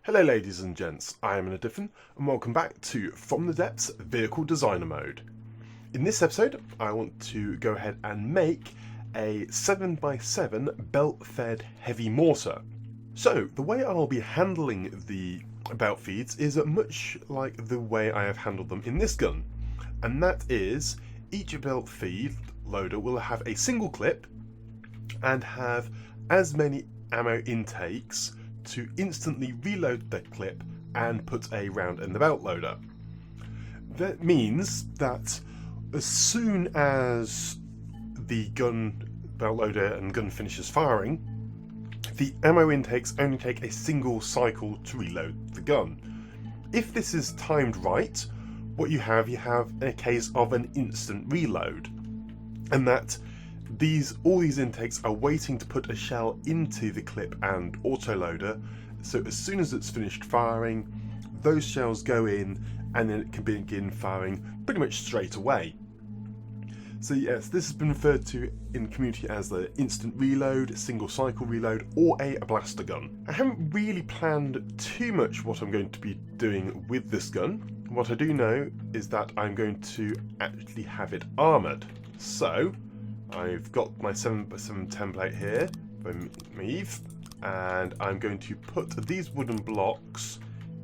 Hello ladies and gents, I am Diffin and welcome back to From the Depths Vehicle Designer Mode. In this episode I want to go ahead and make a 7x7 belt-fed heavy mortar. So the way I'll be handling the belt feeds is much like the way I have handled them in this gun, and that is each belt feed loader will have a single clip and have as many ammo intakes to instantly reload the clip and put a round in the belt loader. That means that as soon as the gun belt loader and gun finishes firing, the ammo intakes only take a single cycle to reload the gun. If this is timed right, what you have a case of an instant reload, and that all these intakes are waiting to put a shell into the clip and autoloader, so as soon as it's finished firing, those shells go in and then it can begin firing pretty much straight away. So yes, this has been referred to in the community as the instant reload, single cycle reload, or a blaster gun. I haven't really planned too much what I'm going to be doing with this gun. What I do know is that I'm going to actually have it armoured. So I've got my 7x7 template here from Eve, and I'm going to put these wooden blocks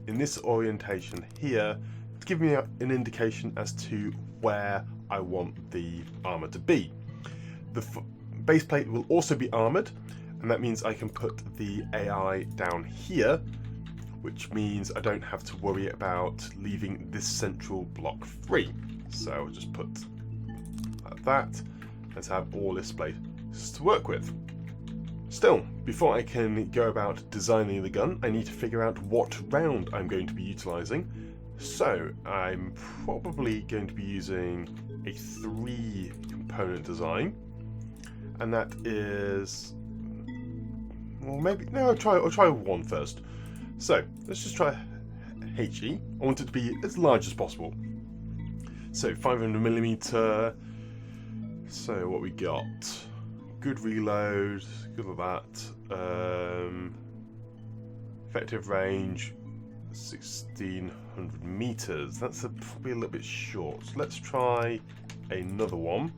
in this orientation here to give me an indication as to where I want the armour to be. The base plate will also be armoured, and that means I can put the AI down here, which means I don't have to worry about leaving this central block free. So I'll just put like that. Let's have all this space to work with. Still, before I can go about designing the gun, I need to figure out what round I'm going to be utilising. So I'm probably going to be using a 3-component design, and that is, well, maybe no. I'll try one first. So let's just try HE. I want it to be as large as possible. So 500mm. So what we got? Good reload, good with that. Effective range 1600 meters. That's probably a little bit short. So let's try another one.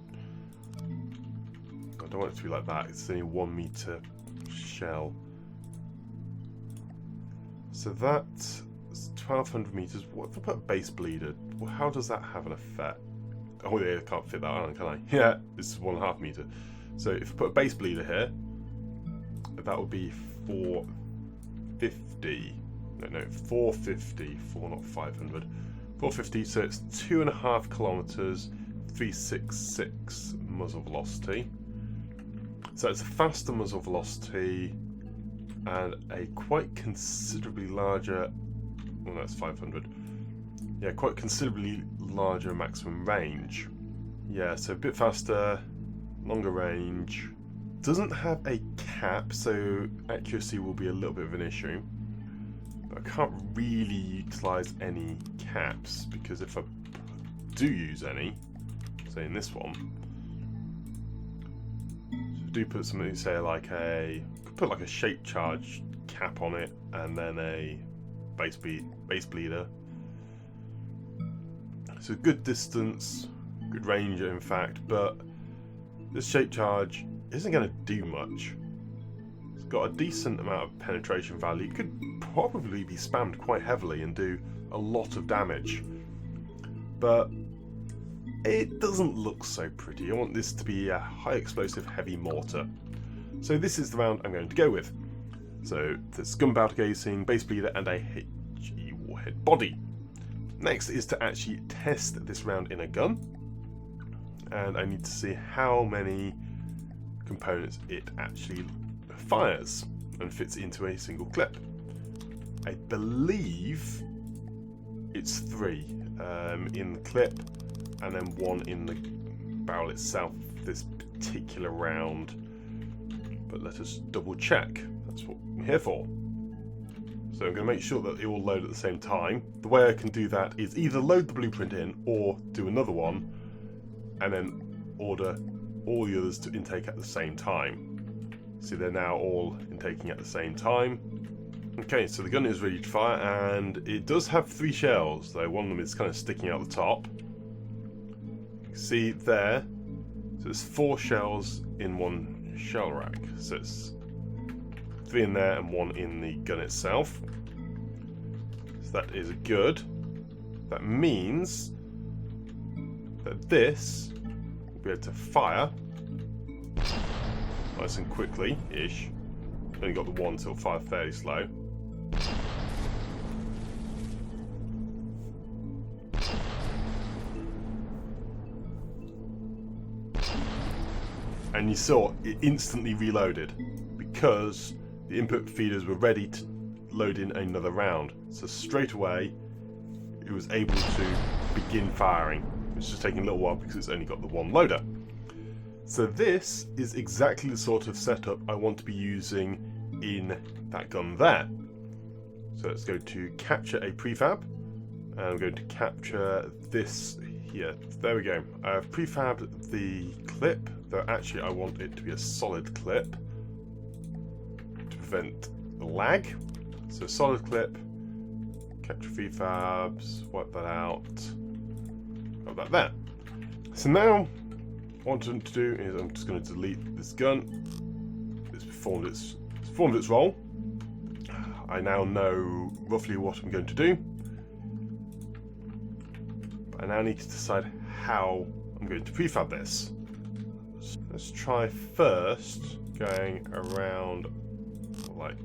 I don't want it to be like that. It's only a 1 meter shell. So that's 1200 meters. What if I put a base bleeder? Well, how does that have an effect? Oh yeah, I can't fit that on, can I? Yeah, this is 1.5 meter. So if I put a base bleeder here, that would be 450. No, 450. Not 500. 450. So it's 2.5 kilometers, 366 muzzle velocity. So it's a faster muzzle velocity and a quite considerably larger. Well, that's 500. Yeah, quite considerably larger maximum range. Yeah, so a bit faster, longer range. Doesn't have a cap, so accuracy will be a little bit of an issue. But I can't really utilise any caps, because if I do use any, say in this one, so I do put something, say like put like a shape charge cap on it, and then a base bleeder. So good distance, good range in fact, but this shape charge isn't going to do much. It's got a decent amount of penetration value. It could probably be spammed quite heavily and do a lot of damage, but it doesn't look so pretty. I want this to be a high explosive heavy mortar. So this is the round I'm going to go with. So there's gunpowder casing, base bleeder, and a HE warhead body. Next is to actually test this round in a gun, and I need to see how many components it actually fires and fits into a single clip. I believe it's 3 in the clip and then 1 in the barrel itself this particular round, but let us double check. That's what I'm here for. So I'm going to make sure that they all load at the same time. The way I can do that is either load the blueprint in or do another one and then order all the others to intake at the same time. See, they're now all intaking at the same time. Okay, so the gun is ready to fire, and it does have 3 shells, though one of them is kind of sticking out the top. You can see there, so there's 4 shells in one shell rack. So it's 3 in there and 1 in the gun itself. So that is good. That means that this will be able to fire nice and quickly-ish. Only got the 1, so it'll fire fairly slow. And you saw it instantly reloaded because the input feeders were ready to load in another round. So straight away it was able to begin firing. It's just taking a little while because it's only got the 1 loader. So this is exactly the sort of setup I want to be using in that gun there. So let's go to capture a prefab, and I'm going to capture this here. There we go. I've prefabbed the clip, though actually I want it to be a solid clip to prevent the lag. So solid clip, capture prefabs, wipe that out, got that there. So now what I want to do is I'm just going to delete this gun. It's performed its role. I now know roughly what I'm going to do. But I now need to decide how I'm going to prefab this. So let's try first going around like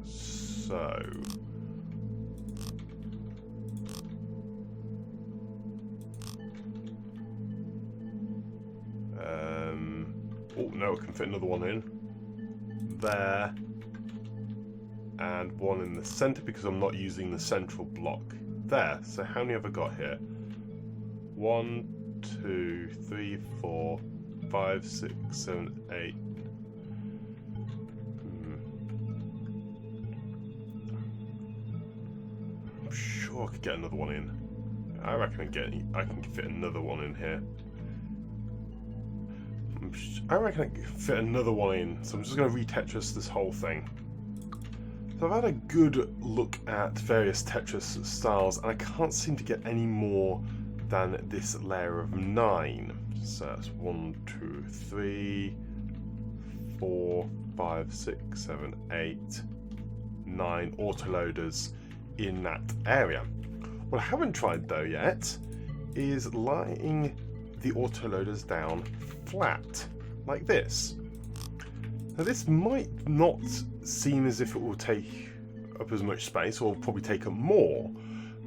so. Oh no, I can fit another one in there, and 1 in the center because I'm not using the central block there. So how many have I got here? 1, 2, 3, 4, 5, 6, 7, 8. I'm sure I could get another one in. I reckon I can fit another one in here. I reckon I can fit another one in, so I'm just going to re-Tetris this whole thing. So I've had a good look at various Tetris styles, and I can't seem to get any more than this layer of 9. So that's 1, 2, 3, 4, 5, 6, 7, 8, 9 autoloaders in that area. What I haven't tried though yet is laying the autoloaders down flat, like this. Now this might not seem as if it will take up as much space, or probably take up more,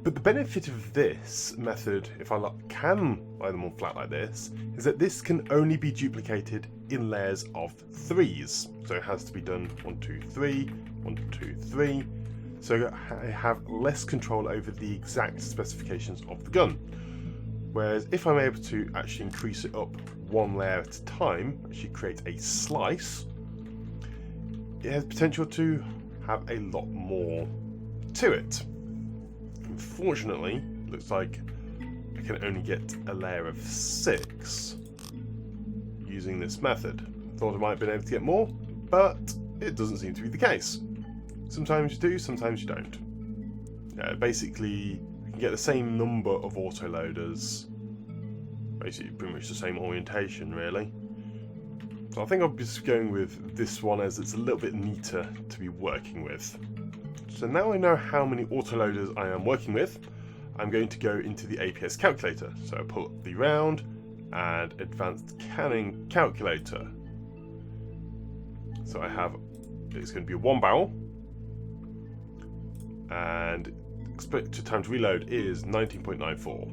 but the benefit of this method, if I can lay them on flat like this, is that this can only be duplicated in layers of 3s. So it has to be done 1, 2, 3, 1, 2, 3. So I have less control over the exact specifications of the gun. Whereas if I'm able to actually increase it up 1 layer at a time, actually create a slice, it has potential to have a lot more to it. Unfortunately, it looks like I can only get a layer of 6 using this method. Thought I might have been able to get more, but it doesn't seem to be the case. Sometimes you do, sometimes you don't. Basically, you can get the same number of autoloaders, basically pretty much the same orientation really. So I think I'll be just going with this one as it's a little bit neater to be working with. So now I know how many autoloaders I am working with, I'm going to go into the APS calculator. So I pull up the round and advanced canning calculator. So I have, it's going to be a 1 barrel, and expected time to reload is 19.94.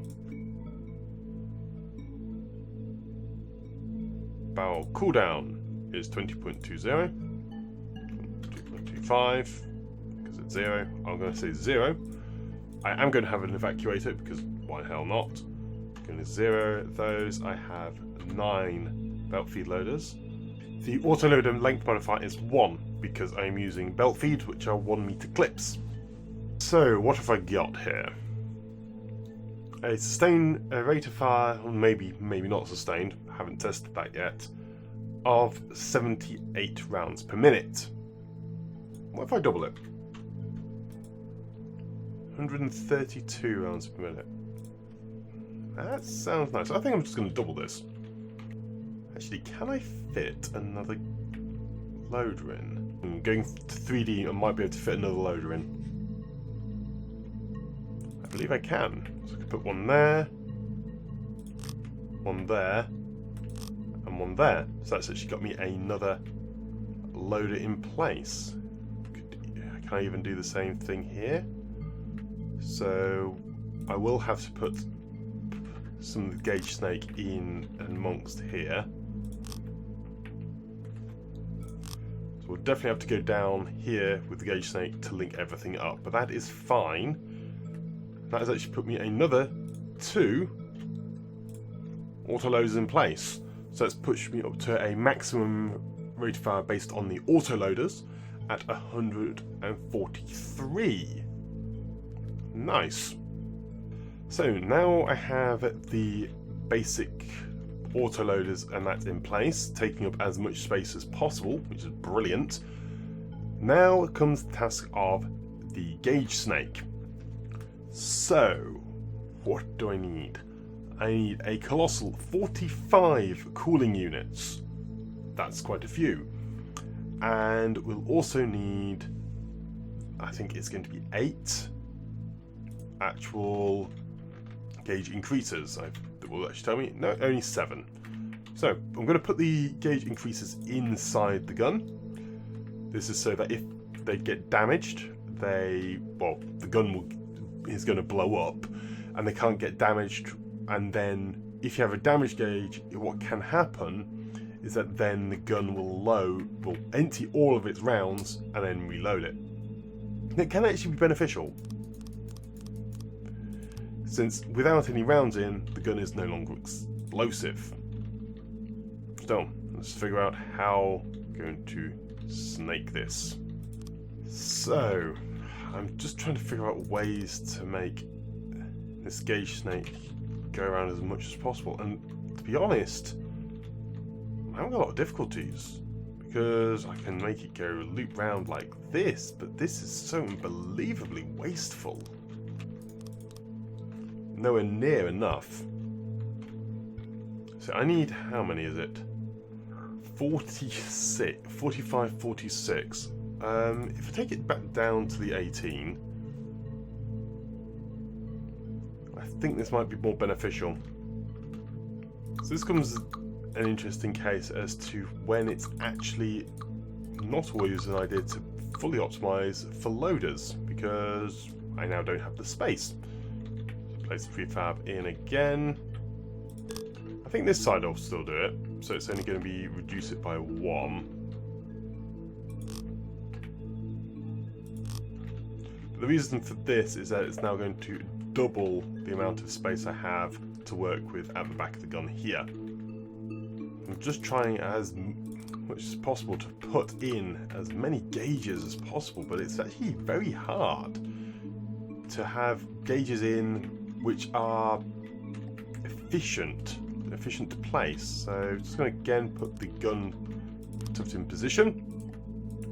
Barrel cooldown is 20.20, 2.25, because it's 0. I'm going to say 0. I am going to have an evacuator because why the hell not? I'm going to 0 those. I have 9 belt feed loaders. The autoloader length modifier is 1 because I'm using belt feeds, which are 1 meter clips. So what have I got here? A sustained rate of fire, maybe not sustained, I haven't tested that yet, of 78 rounds per minute. What if I double it? 132 rounds per minute. That sounds nice. I think I'm just going to double this. Actually, can I fit another loader in? Going to 3D, I might be able to fit another loader in. I believe I can. So I can put one there, and one there. So that's actually got me another loader in place. Can I even do the same thing here? So I will have to put some of the gauge snake in amongst here. So we'll definitely have to go down here with the gauge snake to link everything up, but that is fine. That has actually put me another 2 autoloaders in place. So it's pushed me up to a maximum rate of fire based on the autoloaders at 143. Nice. So now I have the basic autoloaders and that's in place, taking up as much space as possible, which is brilliant. Now comes the task of the gauge snake. So, what do I need? I need a colossal 45 cooling units. That's quite a few. And we'll also need, I think it's going to be 8 actual gauge increasers. That will actually tell me. No, only 7. So I'm going to put the gauge increasers inside the gun. This is so that if they get damaged, the gun is going to blow up, and they can't get damaged. And then, if you have a damage gauge, what can happen is that then the gun will empty all of its rounds and then reload it. It can actually be beneficial, since without any rounds in, the gun is no longer explosive. So, let's figure out how I'm going to snake this. So, I'm just trying to figure out ways to make this gauge snake go around as much as possible. And to be honest, I'm having a lot of difficulties, because I can make it go loop round like this, but this is so unbelievably wasteful. Nowhere near enough. So I need, how many is it? 46, 45, 46. If I take it back down to the 18, I think this might be more beneficial. So this comes an interesting case as to when it's actually not always an idea to fully optimize for loaders, because I now don't have the space. So place the prefab in again. I think this side I'll still do it, so it's only going to be reduce it by 1. But the reason for this is that it's now going to double the amount of space I have to work with at the back of the gun here. I'm just trying as much as possible to put in as many gauges as possible, but it's actually very hard to have gauges in which are efficient to place. So just going to again put the gun tucked in position.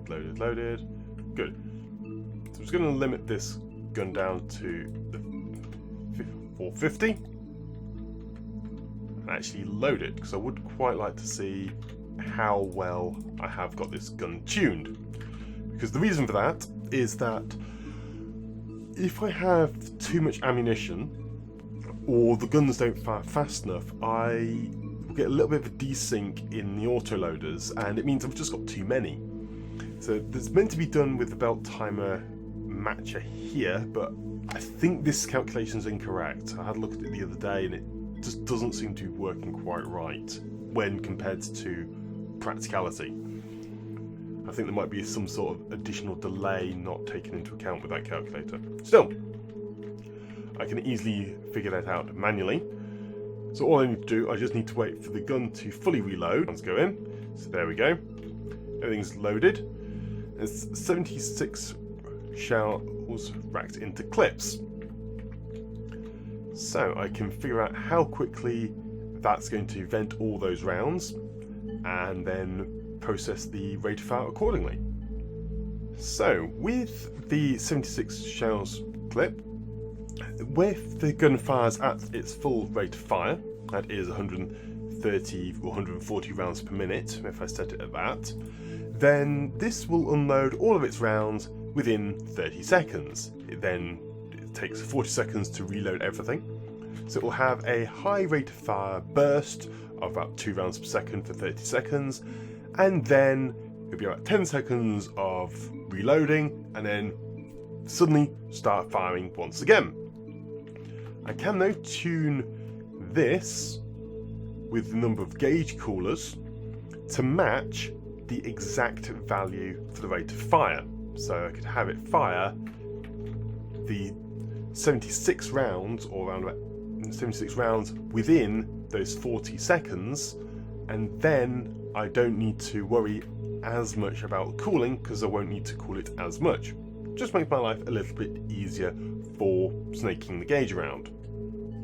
Loaded. Good. So I'm just going to limit this gun down to the 450 and actually load it, because I would quite like to see how well I have got this gun tuned. Because the reason for that is that if I have too much ammunition, or the guns don't fire fast enough, I will get a little bit of a desync in the autoloaders, and it means I've just got too many. So it's meant to be done with the belt timer matcher here, but I think this calculation is incorrect. I had a look at it the other day, and it just doesn't seem to be working quite right when compared to practicality. I think there might be some sort of additional delay not taken into account with that calculator. Still, I can easily figure that out manually. So all I need to do, I just need to wait for the gun to fully reload. Let's go in. So there we go. Everything's loaded. There's 76 shells racked into clips. So I can figure out how quickly that's going to vent all those rounds, and then process the rate of fire accordingly. So with the 76 shells clip, If the gun fires at its full rate of fire, that is 130 or 140 rounds per minute, if I set it at that, then this will unload all of its rounds within 30 seconds. It takes 40 seconds to reload everything, so it will have a high rate of fire burst of about 2 rounds per second for 30 seconds, and then it'll be about 10 seconds of reloading, and then suddenly start firing once again. I can now tune this with the number of gauge coolers to match the exact value for the rate of fire. So I could have it fire the 76 rounds, or around about 76 rounds within those 40 seconds, and then I don't need to worry as much about cooling because I won't need to cool it as much. Just makes my life a little bit easier for snaking the gauge around.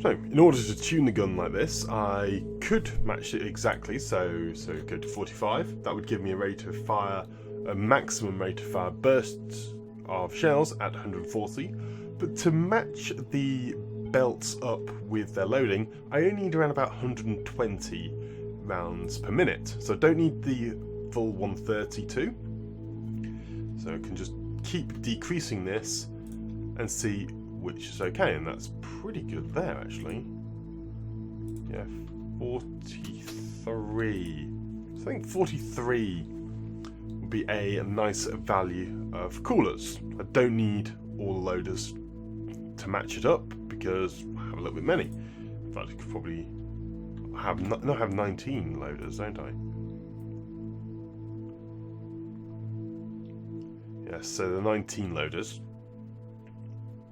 So, in order to tune the gun like this, I could match it exactly, so go to 45. That would give me a rate of fire, a maximum rate of fire burst of shells at 140. But to match the belts up with their loading, I only need around about 120 rounds per minute. So I don't need the full 132. So I can just keep decreasing this and see which is okay, and that's pretty good there actually. Yeah, 43. So I think 43 would be a nice value of coolers. I don't need all the loaders to match it up because I have a little bit many. In fact, I could probably have 19 loaders, don't I? Yes, so the 19 loaders,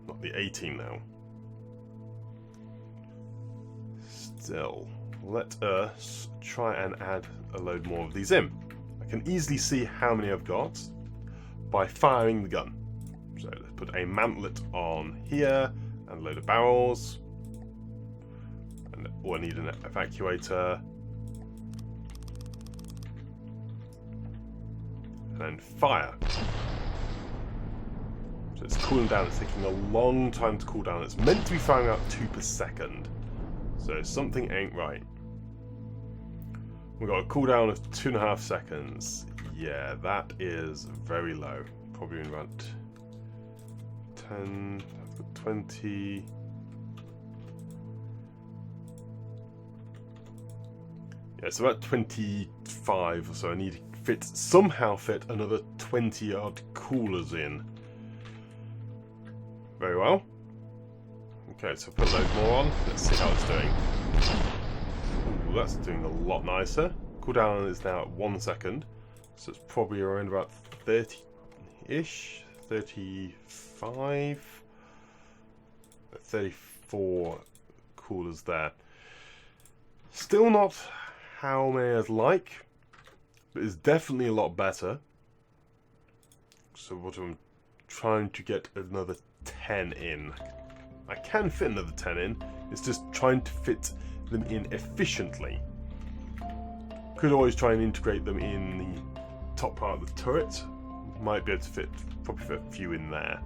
not the 18 now. Still, let us try and add a load more of these in. I can easily see how many I've got by firing the gun. So let's put a mantlet on here and a load of barrels. And I need an evacuator. And then fire. So it's cooling down, it's taking a long time to cool down. It's meant to be firing out 2 per second. So something ain't right. We've got a cooldown of 2.5 seconds. Yeah, that is very low. Probably around 10, 20. Yeah, it's about 25 or so. I need to somehow fit another 20 odd coolers in. Very well. Okay, so put a load more on. Let's see how it's doing. Ooh, that's doing a lot nicer. Cooldown is now at 1 second. So it's probably around about 30-ish, 35, 34 coolers there. Still not how many I'd like, but it's definitely a lot better. So what I'm trying to get another 10 in. I can fit another 10 in, it's just trying to fit them in efficiently. Could always try and integrate them in the top part of the turret. Might be able to probably fit a few in there.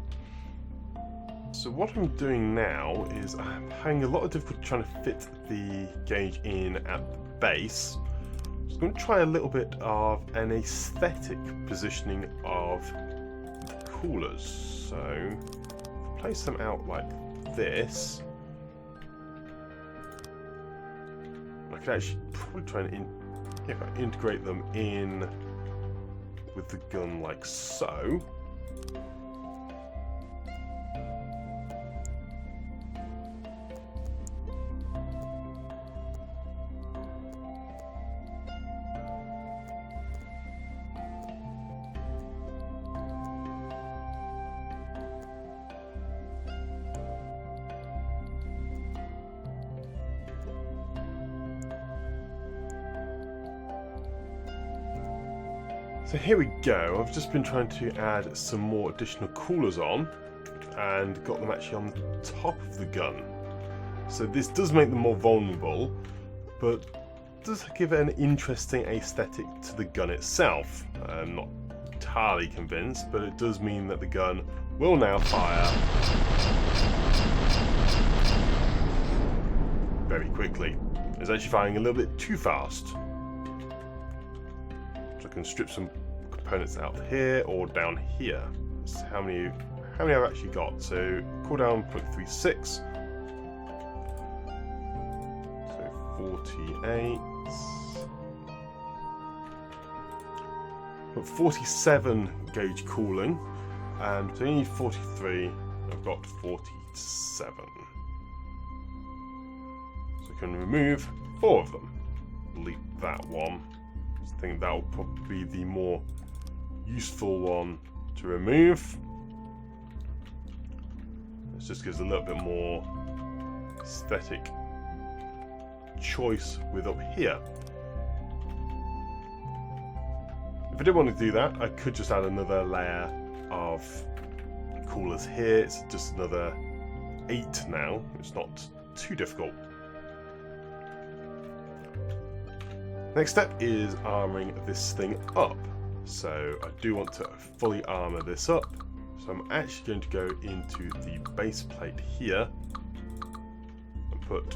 So what I'm doing now is I'm having a lot of difficulty trying to fit the gauge in at the base. I'm just going to try a little bit of an aesthetic positioning of the coolers. So place them out like this. I could actually probably try and integrate them in with the gun like so. So here we go. I've just been trying to add some more additional coolers on and got them actually on the top of the gun. So this does make them more vulnerable, but does give it an interesting aesthetic to the gun itself. I'm not entirely convinced, but it does mean that the gun will now fire very quickly. It's actually firing a little bit too fast. So I can strip some components out here or down here. That's how many I've actually got. So cooldown 0.36. So 48. Got 47 gauge cooling, and so I need 43. I've got 47. So I can remove 4 of them. Delete that one. I think that will probably be the more useful one to remove. It just gives a little bit more aesthetic choice with up here. If I did want to do that, I could just add another layer of coolers here. It's just another 8 now. It's not too difficult. Next step is armoring this thing up. So I do want to fully armor this up. So I'm actually going to go into the base plate here and put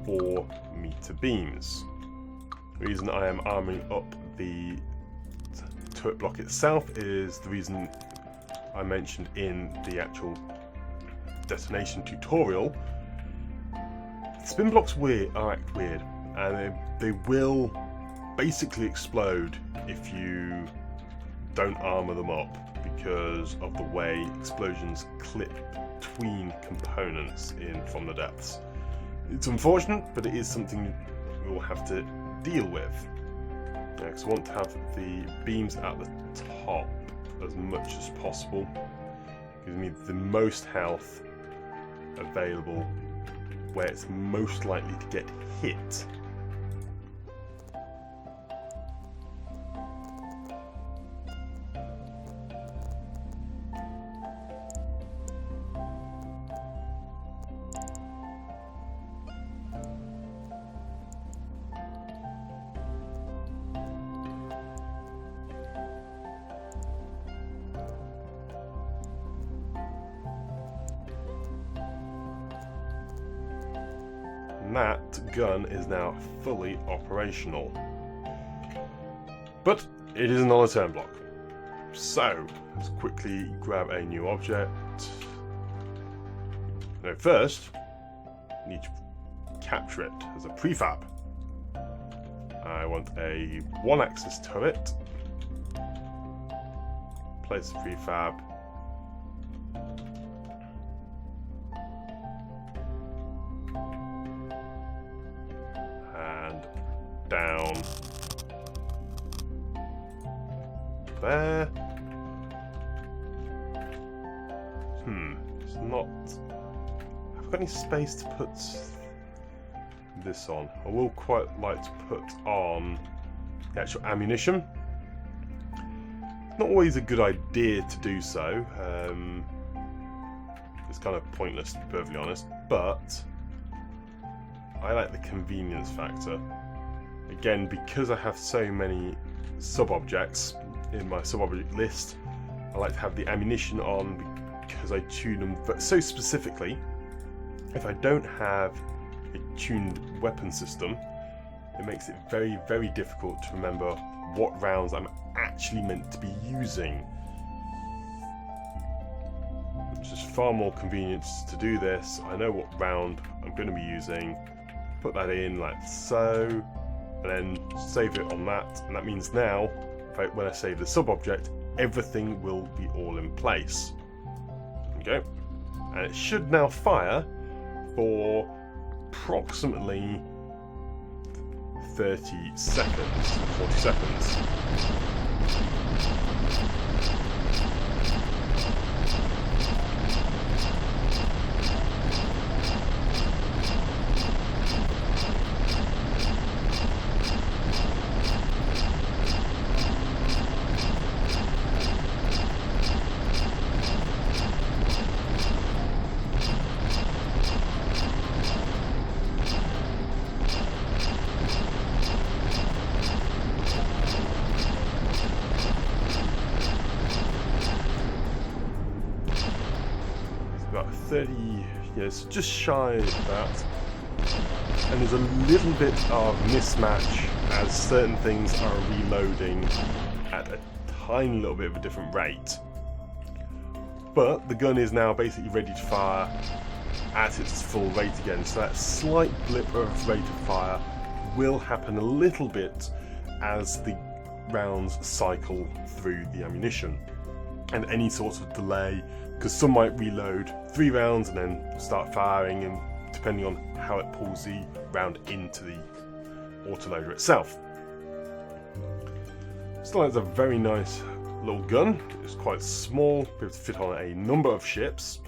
4 meter beams. The reason I am arming up the turret block itself is the reason I mentioned in the actual detonation tutorial. Spin blocks are weird, and they will basically explode if you don't armor them up because of the way explosions clip between components in From the Depths. It's unfortunate, but it is something we will have to deal with. Because I want to have the beams at the top as much as possible. Gives me the most health available where it's most likely to get hit. And that gun is now fully operational. But it isn't on a turn block. So let's quickly grab a new object. Now first, I need to capture it as a prefab. I want a 1-axis turret. Place the prefab. Down there. It's not. Have I got any space to put this on? I will quite like to put on the actual ammunition. Not always a good idea to do so. It's kind of pointless, to be perfectly honest, but I like the convenience factor. Again, because I have so many sub-objects in my sub-object list, I like to have the ammunition on because I tune them so specifically. If I don't have a tuned weapon system, it makes it very, very difficult to remember what rounds I'm actually meant to be using. It's just far more convenient to do this. I know what round I'm going to be using, put that in like so, and then save it on that, and that means now when I save the sub-object, everything will be all in place. Okay, and it should now fire for approximately 30 seconds, 40 seconds. About 30, yes, just shy of that. and there's a little bit of mismatch as certain things are reloading at a tiny little bit of a different rate. But the gun is now basically ready to fire at its full rate again, so that slight blip of rate of fire will happen a little bit as the rounds cycle through the ammunition. And any sort of delay, because some might reload 3 rounds and then start firing, and depending on how it pulls the round into the autoloader itself. Still, it's a very nice little gun. It's quite small, be able to fit on a number of ships,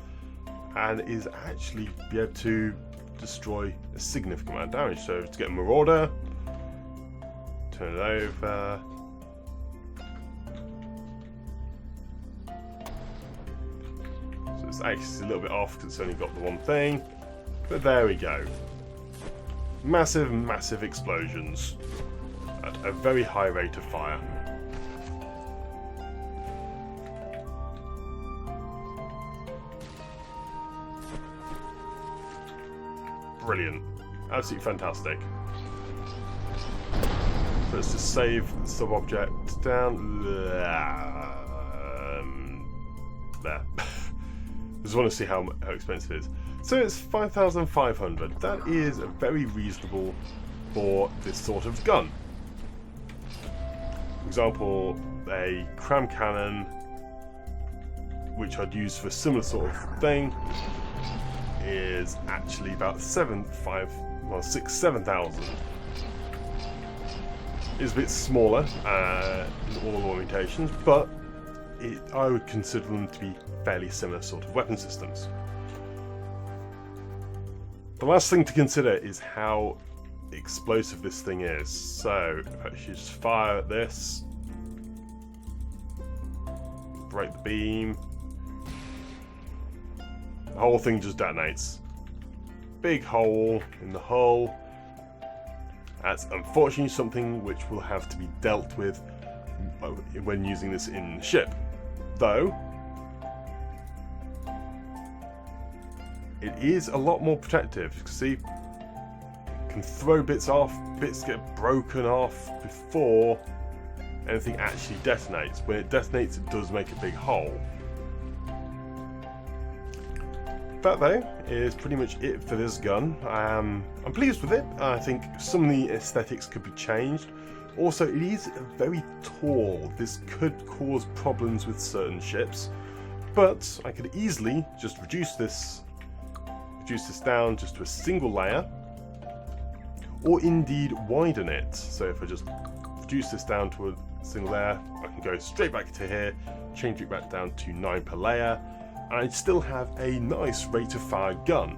and is actually be able to destroy a significant amount of damage. So to get a Marauder, turn it over. So it's actually a little bit off because it's only got the one thing, but there we go. Massive, massive explosions at a very high rate of fire. Brilliant. Absolutely fantastic. So let's just save the sub-object down. There. Just want to see how expensive it is. So it's 5,500. That is very reasonable for this sort of gun. For example, a cram cannon, which I'd use for a similar sort of thing, is actually about 6,000-7,000. It's a bit smaller in all orientations, but I would consider them to be fairly similar sort of weapon systems. The last thing to consider is how explosive this thing is. So if I just fire at this, break the beam, the whole thing just detonates. Big hole in the hull. That's unfortunately something which will have to be dealt with when using this in the ship. Though, it is a lot more protective. You can see, it can throw bits off, bits get broken off before anything actually detonates. When it detonates, it does make a big hole. That, though, is pretty much it for this gun. I'm pleased with it. I think some of the aesthetics could be changed. Also, it is very tall. This could cause problems with certain ships, but I could easily just reduce this down just to a single layer, or indeed widen it. So if I just reduce this down to a single layer, I can go straight back to here, change it back down to 9 per layer, and I'd still have a nice rate of fire gun.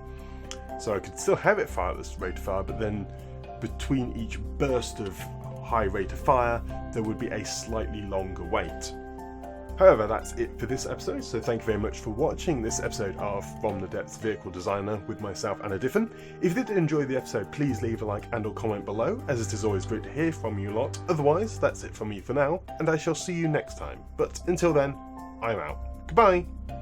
So I could still have it fire at this rate of fire, but then between each burst of high rate of fire, there would be a slightly longer wait. However, that's it for this episode, so thank you very much for watching this episode of From the Depths Vehicle Designer with myself, Anna Diffin. If you did enjoy the episode, please leave a like and or comment below, as it is always great to hear from you lot. Otherwise, that's it from me for now, and I shall see you next time. But until then, I'm out. Goodbye!